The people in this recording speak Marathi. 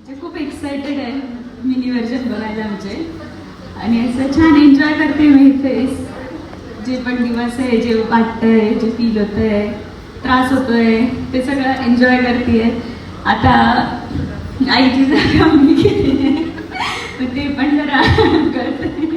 म्हणजे खूप एक्सायटेड आहे मिनी व्हर्जन बघायला आमचे आणि असं छान एन्जॉय करते मी फेस. जे पण दिवस आहे, जे वाटतंय, जे फील होतंय, त्रास होतोय, ते सगळं एन्जॉय करते. आता आईची जागा मी घेते ते पण जरा करते.